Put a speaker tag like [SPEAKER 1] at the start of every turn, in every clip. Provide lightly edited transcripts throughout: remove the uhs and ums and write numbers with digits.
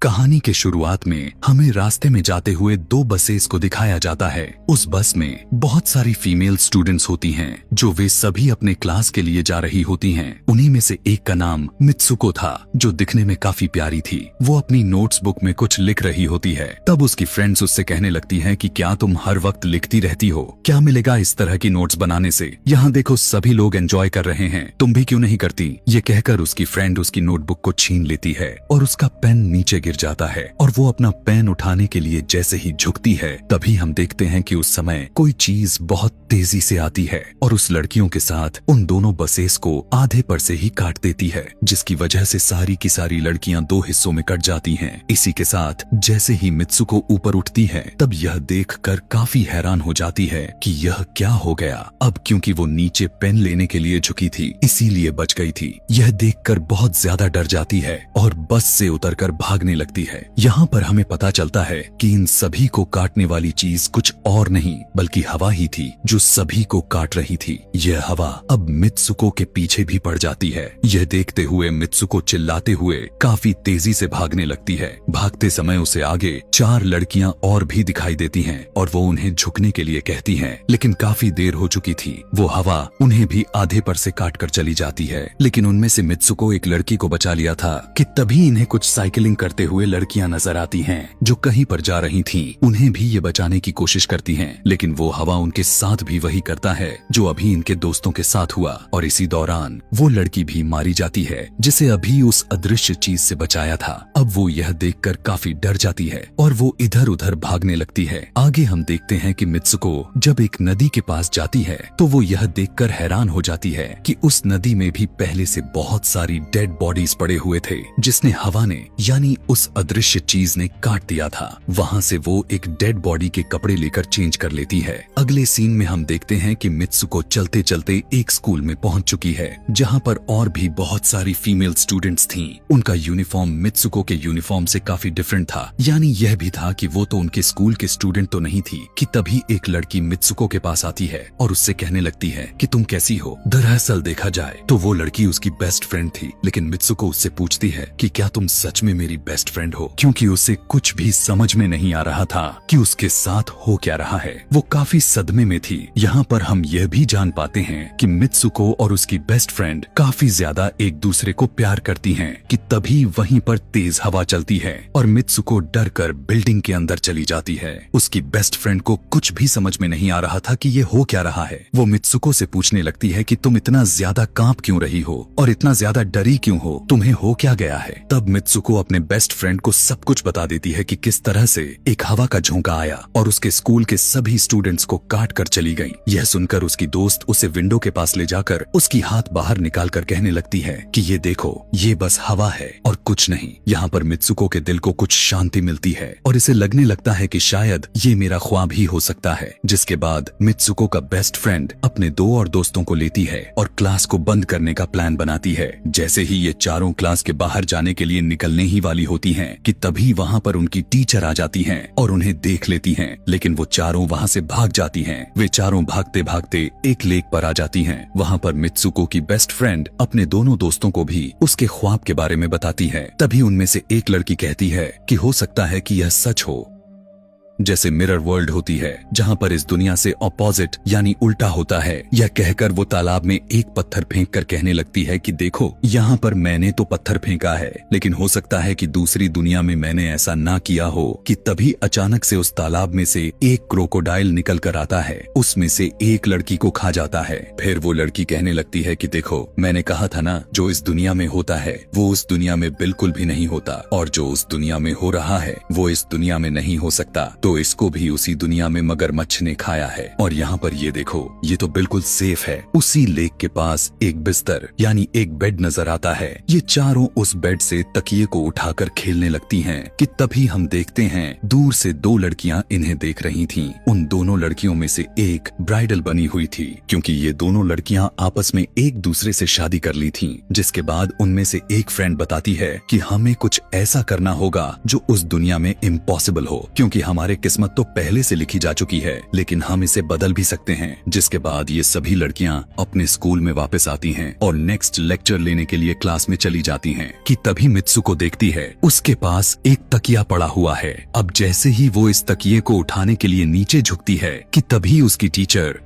[SPEAKER 1] कहानी के शुरुआत में हमें रास्ते में जाते हुए दो बसेस को दिखाया जाता है। उस बस में बहुत सारी फीमेल स्टूडेंट्स होती हैं, जो वे सभी अपने क्लास के लिए जा रही होती हैं। उन्हीं में से एक का नाम मित्सुको था, जो दिखने में काफी प्यारी थी। वो अपनी नोट्स बुक में कुछ लिख रही होती है। तब उसकी फ्रेंड्स उससे कहने लगती हैं कि क्या तुम हर वक्त लिखती रहती हो? क्या मिलेगा इस तरह की नोट्स बनाने से? यहाँ देखो सभी लोग एंजॉय कर रहे हैं, तुम भी क्यों नहीं करती? ये कहकर उसकी फ्रेंड उसकी नोटबुक को छीन लेती है और उसका पेन नीचे गिर जाता है और वो अपना पेन उठाने के लिए जैसे ही झुकती है, तभी हम देखते हैं कि उस समय कोई चीज बहुत तेजी से आती है और उस लड़कियों के साथ उन दोनों बसेस को आधे पर से ही काट देती है, जिसकी वजह से सारी की सारी लड़कियां दो हिस्सों में कट जाती हैं। इसी के साथ जैसे ही मित्सुको ऊपर उठती है, तब यह देखकर काफी हैरान हो जाती है कि यह क्या हो गया। अब क्योंकि वो नीचे पेन लेने के लिए झुकी थी, इसीलिए बच गई थी। यह देखकर बहुत ज्यादा डर जाती है और बस से उतरकर भागने लगती है। यहाँ पर हमें पता चलता है कि इन सभी को काटने वाली चीज कुछ और नहीं बल्कि हवा ही थी, जो सभी को काट रही थी। यह हवा अब मित्सुको के पीछे भी पड़ जाती है। यह देखते हुए मित्सुको चिल्लाते हुए काफी तेजी से भागने लगती है। भागते समय उसे आगे चार लड़कियां और भी दिखाई देती हैं और वो उन्हें झुकने के लिए कहती हैं, लेकिन काफी देर हो चुकी थी। वो हवा उन्हें भी आधे पर से काट कर चली जाती है। लेकिन उनमें से मित्सुको एक लड़की को बचा लिया था कि तभी इन्हें कुछ साइकिलिंग करते हुए लड़कियां नजर आती हैं, जो कहीं पर जा रही थीं। उन्हें भी ये बचाने की कोशिश करती हैं, लेकिन वो हवा उनके साथ भी वही करता है जो अभी इनके दोस्तों के साथ हुआ। और इसी दौरान वो लड़की भी मारी जाती है, जिसे अभी उस अदृश्य चीज से बचाया था। अब वो यह देखकर काफी डर जाती है और वो इधर उधर भागने लगती है। आगे हम देखते हैं कि मित्सुको जब एक नदी के पास जाती है, तो वो यह देखकर हैरान हो जाती है कि उस नदी में भी पहले से बहुत सारी डेड बॉडीज पड़े हुए थे, जिसने हवा ने यानी उस अदृश्य चीज ने काट दिया था। वहाँ से वो एक डेड बॉडी के कपड़े लेकर चेंज कर लेती है। अगले सीन में हम देखते हैं कि मित्सुको चलते चलते एक स्कूल में पहुंच चुकी है, जहाँ पर और भी बहुत सारी फीमेल स्टूडेंट्स थीं। उनका यूनिफॉर्म मित्सुको के यूनिफॉर्म से काफी डिफरेंट था, यानी यह भी था कि वो तो उनके स्कूल के स्टूडेंट तो नहीं थी कि तभी एक लड़की मित्सुको के पास आती है और उससे कहने लगती है कि तुम कैसी हो? दरअसल देखा जाए तो वो लड़की उसकी बेस्ट फ्रेंड थी, लेकिन मित्सुको उससे पूछती है कि क्या तुम सच में मेरी बेस्ट फ्रेंड हो, क्योंकि उसे कुछ भी समझ में नहीं आ रहा था कि उसके साथ हो क्या रहा है। वो काफी सदमे में थी। यहाँ पर हम यह भी जान पाते हैं कि मित्सुको और उसकी बेस्ट फ्रेंड काफी ज्यादा एक दूसरे को प्यार करती हैं कि तभी वहीं पर तेज हवा चलती है और मित्सुको डर कर बिल्डिंग के अंदर चली जाती है। उसकी बेस्ट फ्रेंड को कुछ भी समझ में नहीं आ रहा था कि ये हो क्या रहा है। वो मित्सुको से पूछने लगती है कि तुम इतना ज्यादा कांप क्यों रही हो और इतना ज्यादा डरी क्यों हो, तुम्हें हो क्या गया है? तब मित्सुको अपने बेस्ट फ्रेंड को सब कुछ बता देती है कि किस तरह से एक हवा का झोंका आया और उसके स्कूल के सभी स्टूडेंट्स को काट कर चली गई। यह सुनकर उसकी दोस्त उसे विंडो के पास ले जाकर उसकी हाथ बाहर निकाल कर कहने लगती है कि ये देखो, ये बस हवा है और कुछ नहीं। यहाँ पर मित्सुको के दिल को कुछ शांति मिलती है और इसे लगने लगता है कि शायद ये मेरा ख्वाब ही हो सकता है। जिसके बाद मित्सुको का बेस्ट फ्रेंड अपने दो और दोस्तों को लेती है और क्लास को बंद करने का प्लान बनाती है। जैसे ही ये चारों क्लास के बाहर जाने के लिए निकलने ही वाली होती हैं कि तभी वहाँ पर उनकी टीचर आ जाती हैं और उन्हें देख लेती हैं, लेकिन वो चारों वहाँ से भाग जाती हैं। वे चारों भागते भागते एक लेक पर आ जाती हैं। वहाँ पर मित्सुको की बेस्ट फ्रेंड अपने दोनों दोस्तों को भी उसके ख्वाब के बारे में बताती है। तभी उनमें से एक लड़की कहती है कि हो सकता है कि यह सच हो, जैसे मिरर वर्ल्ड होती है जहाँ पर इस दुनिया से ऑपोजिट यानी उल्टा होता है। यह कहकर वो तालाब में एक पत्थर फेंक कर कहने लगती है कि देखो, यहाँ पर मैंने तो पत्थर फेंका है, लेकिन हो सकता है कि दूसरी दुनिया में मैंने ऐसा ना किया हो। कि तभी अचानक से उस तालाब में से एक क्रोकोडाइल निकल कर आता है, उसमें से एक लड़की को खा जाता है। फिर वो लड़की कहने लगती है कि देखो, मैंने कहा था ना, जो इस दुनिया में होता है वो उस दुनिया में बिल्कुल भी नहीं होता, और जो उस दुनिया में हो रहा है वो इस दुनिया में नहीं हो सकता। तो इसको भी उसी दुनिया में मगरमच्छ ने खाया है। और यहाँ पर ये देखो, ये तो बिल्कुल सेफ है। उसी लेक के पास एक बिस्तर यानी एक बेड नजर आता है। ये चारों उस बेड से तकिए को उठाकर खेलने लगती हैं कि तभी हम देखते हैं दूर से दो लड़कियां इन्हें देख रही थीं। उन दोनों लड़कियों में से एक ब्राइडल बनी हुई थी, क्योंकि ये दोनों लड़कियां आपस में एक दूसरे से शादी कर ली थीं। जिसके बाद उनमें से एक फ्रेंड बताती है कि हमें कुछ ऐसा करना होगा जो उस दुनिया में इम्पॉसिबल हो, क्योंकि हमारे किस्मत तो पहले से लिखी जा चुकी है, लेकिन हम इसे बदल भी सकते हैं। जिसके बाद ये सभी लड़कियां अपने स्कूल में वापस आती हैं और नेक्स्ट लेक्चर लेने के लिए क्लास में चली जाती हैं कि तभी मित्सुको देखती है उसके पास एक तकिया पड़ा हुआ है। अब जैसे ही वो इस तकिए को उठाने के लिए नीचे झुकती है कि तभी उसकी टीचर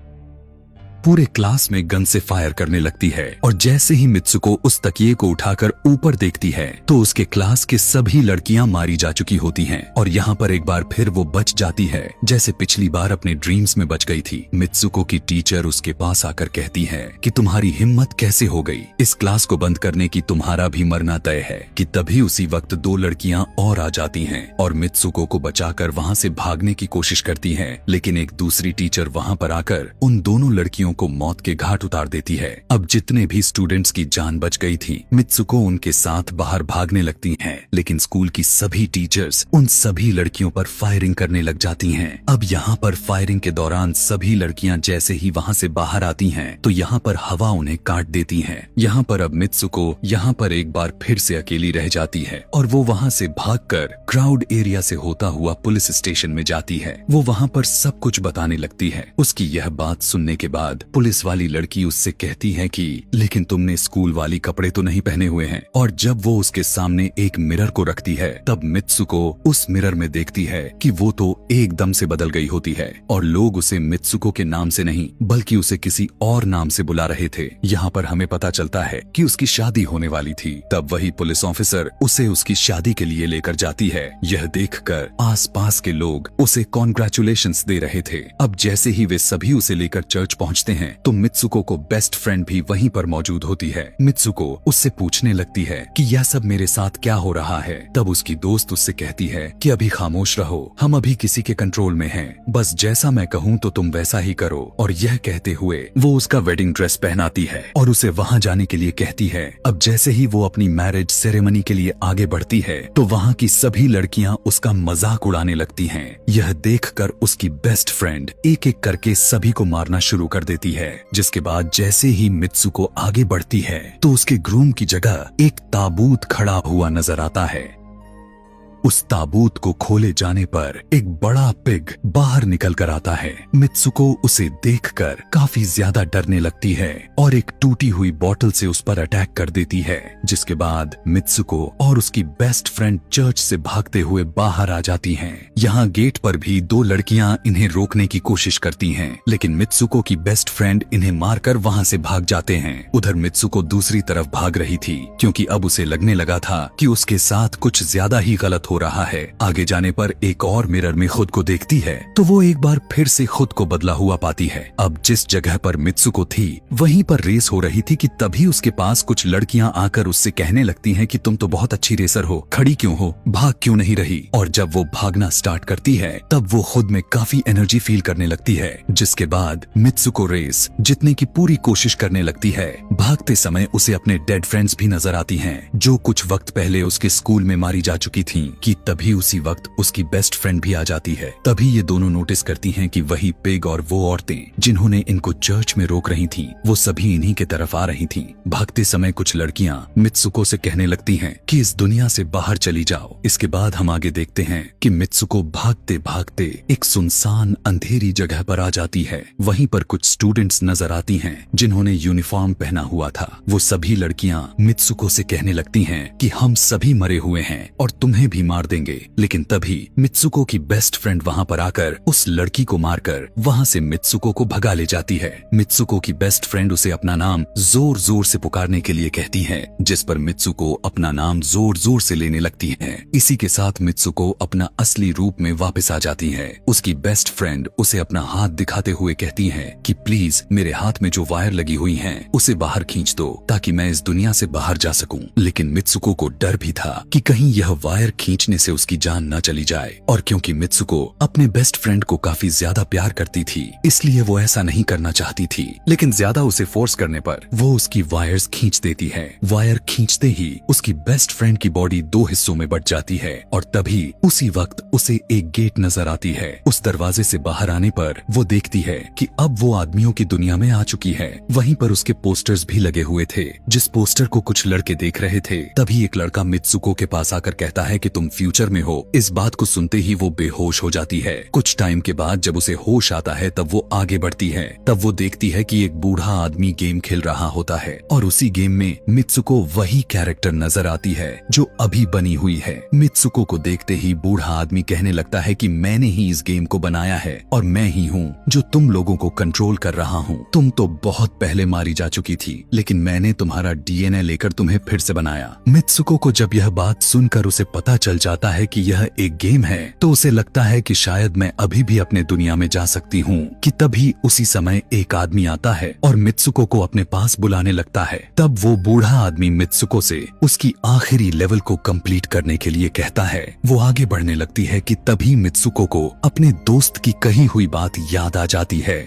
[SPEAKER 1] पूरे क्लास में गन से फायर करने लगती है और जैसे ही मित्सुको उस तकिए को उठाकर ऊपर देखती है तो उसके क्लास के सभी लड़कियां मारी जा चुकी होती हैं और यहाँ पर एक बार फिर वो बच जाती है जैसे पिछली बार अपने ड्रीम्स में बच गई थी। मित्सुको की टीचर उसके पास आकर कहती है कि तुम्हारी हिम्मत कैसे हो गई, इस क्लास को बंद करने की, तुम्हारा भी मरना तय है। कि तभी उसी वक्त दो लड़कियां और आ जाती हैं और मित्सुको को बचाकर वहाँ से भागने की कोशिश करती हैं, लेकिन एक दूसरी टीचर वहाँ पर आकर उन दोनों लड़कियों को मौत के घाट उतार देती है। अब जितने भी स्टूडेंट्स की जान बच गई थी, मित्सुको उनके साथ बाहर भागने लगती हैं, लेकिन स्कूल की सभी टीचर्स उन सभी लड़कियों पर फायरिंग करने लग जाती हैं। अब यहाँ पर फायरिंग के दौरान सभी लड़कियां जैसे ही वहाँ से बाहर आती हैं, तो यहाँ पर हवा उन्हें काट देती है। यहाँ पर अब मित्सुको यहाँ पर एक बार फिर से अकेली रह जाती है और वो वहाँ से भागकर क्राउड एरिया से होता हुआ पुलिस स्टेशन में जाती है। वो वहाँ पर सब कुछ बताने लगती है। उसकी यह बात सुनने के बाद पुलिस वाली लड़की उससे कहती है कि लेकिन तुमने स्कूल वाली कपड़े तो नहीं पहने हुए हैं। और जब वो उसके सामने एक मिरर को रखती है तब मित्सुको उस मिरर में देखती है कि वो तो एकदम से बदल गई होती है और लोग उसे मित्सुको के नाम से नहीं बल्कि उसे किसी और नाम से बुला रहे थे। यहाँ पर हमें पता चलता है कि उसकी शादी होने वाली थी। तब वही पुलिस ऑफिसर उसे उसकी शादी के लिए लेकर जाती है। यह देखकर आसपास के लोग उसे कॉन्ग्रेचुलेशंस दे रहे थे। अब जैसे ही वे सभी उसे लेकर चर्च पहुंचते हैं तो मित्सुको को बेस्ट फ्रेंड भी वहीं पर मौजूद होती है। मित्सुको उससे पूछने लगती है कि यह सब मेरे साथ क्या हो रहा है। तब उसकी दोस्त उससे कहती है कि अभी खामोश रहो, हम अभी किसी के कंट्रोल में हैं, बस जैसा मैं कहूँ तो तुम वैसा ही करो। और यह कहते हुए वो उसका वेडिंग ड्रेस पहनाती है और उसे वहाँ जाने के लिए कहती है। अब जैसे ही वो अपनी मैरिज सेरेमनी के लिए आगे बढ़ती है तो वहाँ की सभी लड़कियाँ उसका मजाक उड़ाने लगती हैं। यह देखकर उसकी बेस्ट फ्रेंड एक एक करके सभी को मारना शुरू कर देती है। जिसके बाद जैसे ही मित्सुको आगे बढ़ती है तो उसके ग्रूम की जगह एक ताबूत खड़ा हुआ नजर आता है। उस ताबूत को खोले जाने पर एक बड़ा पिग बाहर निकल कर आता है। मित्सुको उसे देखकर काफी ज्यादा डरने लगती है और एक टूटी हुई बोतल से उस पर अटैक कर देती है। जिसके बाद मित्सुको और उसकी बेस्ट फ्रेंड चर्च से भागते हुए बाहर आ जाती हैं। यहाँ गेट पर भी दो लड़कियां इन्हें रोकने की कोशिश करती हैं, लेकिन मित्सुको की बेस्ट फ्रेंड इन्हें मारकर वहाँ से भाग जाते हैं। उधर मित्सुको दूसरी तरफ भाग रही थी क्योंकि अब उसे लगने लगा था कि उसके साथ कुछ ज्यादा ही गलत हो रहा है। आगे जाने पर एक और मिरर में खुद को देखती है तो वो एक बार फिर से खुद को बदला हुआ पाती है। अब जिस जगह पर मित्सुको थी वहीं पर रेस हो रही थी कि तभी उसके पास कुछ लड़कियां आकर उससे कहने लगती हैं कि तुम तो बहुत अच्छी रेसर हो, खड़ी क्यों हो, भाग क्यों नहीं रही। और जब वो भागना स्टार्ट करती है तब वो खुद में काफी एनर्जी फील करने लगती है। जिसके बाद मित्सुको रेस जीतने की पूरी कोशिश करने लगती है। भागते समय उसे अपने डेड फ्रेंड्स भी नजर आती हैं जो कुछ वक्त पहले उसके स्कूल में मारी जा चुकी थीं। कि तभी उसी वक्त उसकी बेस्ट फ्रेंड भी आ जाती है। तभी ये दोनों नोटिस करती हैं कि वही पिग और वो औरतें जिन्होंने इनको चर्च में रोक रही थीं, वो सभी इन्हीं के तरफ आ रही थीं। भागते समय कुछ लड़कियां मित्सुको से कहने लगती हैं कि इस दुनिया से बाहर चली जाओ। इसके बाद हम आगे देखते हैं कि मित्सुको भागते भागते एक सुनसान अंधेरी जगह पर आ जाती है। वहीं पर कुछ स्टूडेंट्स नजर आती हैं जिन्होंने यूनिफॉर्म पहना हुआ था। वो सभी लड़कियां मित्सुको से कहने लगती हैं कि हम सभी मरे हुए हैं और तुम्हें भी मार देंगे। लेकिन तभी मित्सुको की बेस्ट फ्रेंड वहाँ पर आकर उस लड़की को मारकर वहाँ से मित्सुको को भगा ले जाती है। मित्सुको की बेस्ट फ्रेंड उसे अपना नाम जोर जोर से पुकारने के लिए कहती है, जिस पर मित्सुको अपना नाम जोर जोर से लेने लगती है। इसी के साथ मित्सुको अपना असली रूप में वापस आ जाती है। उसकी बेस्ट फ्रेंड उसे अपना हाथ दिखाते हुए कहती है कि प्लीज मेरे हाथ में जो वायर लगी हुई है उसे बाहर खींच दो ताकि मैं इस दुनिया से बाहर जा सकूं। लेकिन मित्सुको को डर भी था कि कहीं यह वायर खींचने से उसकी जान न चली जाए। और क्योंकि मित्सुको अपने बेस्ट फ्रेंड को काफी ज्यादा प्यार करती थी इसलिए वो ऐसा नहीं करना चाहती थी, लेकिन ज्यादा उसे फोर्स करने पर वो उसकी वायर्स खींच देती है। वायर खींचते ही उसकी बेस्ट फ्रेंड की बॉडी दो हिस्सों में बट जाती है और तभी उसी वक्त उसे एक गेट नजर आती है। उस दरवाजे से बाहर आने पर वो देखती है कि अब वो आदमियों की दुनिया में आ चुकी है। वहीं पर उसके पोस्टर्स भी लगे हुए थे। जिस पोस्टर को कुछ लड़के देख रहे थे तभी एक लड़का मित्सुको के पास आकर कहता है कि तुम फ्यूचर में हो। इस बात को सुनते ही वो बेहोश हो जाती है। कुछ टाइम के बाद जब उसे होश आता है तब वो आगे बढ़ती है। तब वो देखती है कि एक बूढ़ा आदमी गेम खेल रहा होता है और उसी गेम में मित्सुको वही कैरेक्टर नजर आती है जो अभी बनी हुई है। मित्सुको को देखते ही बूढ़ा आदमी कहने लगता है कि मैंने ही इस गेम को बनाया है और मैं ही हूँ जो तुम लोगों को कंट्रोल कर रहा हूँ। तुम तो बहुत पहले मारी जा चुकी थी, लेकिन मैंने तुम्हारा डीएनए लेकर तुम्हें फिर से बनाया। मित्सुको को जब यह बात सुनकर उसे पता चल जाता है कि यह एक गेम है तो उसे लगता है कि शायद मैं अभी भी अपने दुनिया में जा सकती हूँ कि तभी उसी समय एक आदमी आता है और मित्सुको को अपने पास बुलाने लगता है। तब वो बूढ़ा आदमी मित्सुको से उसकी आखिरी लेवल को कंप्लीट करने के लिए कहता है। वो आगे बढ़ने लगती है कि तभी मित्सुको को अपने दोस्त की कही हुई बात याद आ जाती है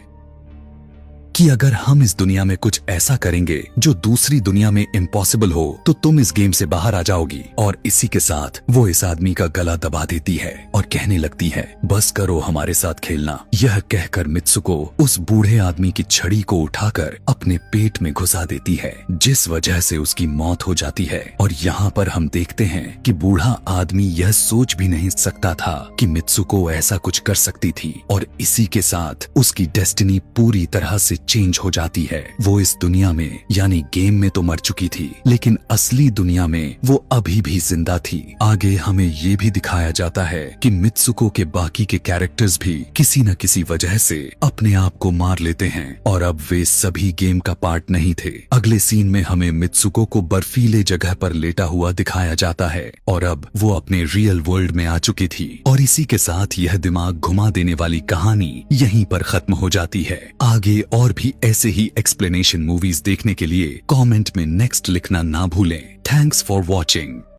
[SPEAKER 1] कि अगर हम इस दुनिया में कुछ ऐसा करेंगे जो दूसरी दुनिया में इम्पॉसिबल हो तो तुम इस गेम से बाहर आ जाओगी। और इसी के साथ वो इस आदमी का गला दबा देती है और कहने लगती है बस करो हमारे साथ खेलना। यह कहकर मित्सुको उस बूढ़े आदमी की छड़ी को उठाकर अपने पेट में घुसा देती है, जिस वजह से उसकी मौत हो जाती है। और यहाँ पर हम देखते हैं कि बूढ़ा आदमी यह सोच भी नहीं सकता था कि मित्सुको ऐसा कुछ कर सकती थी और इसी के साथ उसकी डेस्टिनी पूरी तरह से चेंज हो जाती है। वो इस दुनिया में यानी गेम में तो मर चुकी थी, लेकिन असली दुनिया में वो अभी भी जिंदा थी। आगे हमें ये भी दिखाया जाता है कि मित्सुको के बाकी के कैरेक्टर्स भी किसी न किसी वजह से अपने आप को मार लेते हैं और अब वे सभी गेम का पार्ट नहीं थे। अगले सीन में हमें मित्सुको को बर्फीले जगह पर लेटा हुआ दिखाया जाता है और अब वो अपने रियल वर्ल्ड में आ चुकी थी। और इसी के साथ यह दिमाग घुमा देने वाली कहानी यहीं पर खत्म हो जाती है। आगे और भी ऐसे ही एक्सप्लेनेशन मूवीज देखने के लिए कमेंट में नेक्स्ट लिखना ना भूलें। Thanks for watching.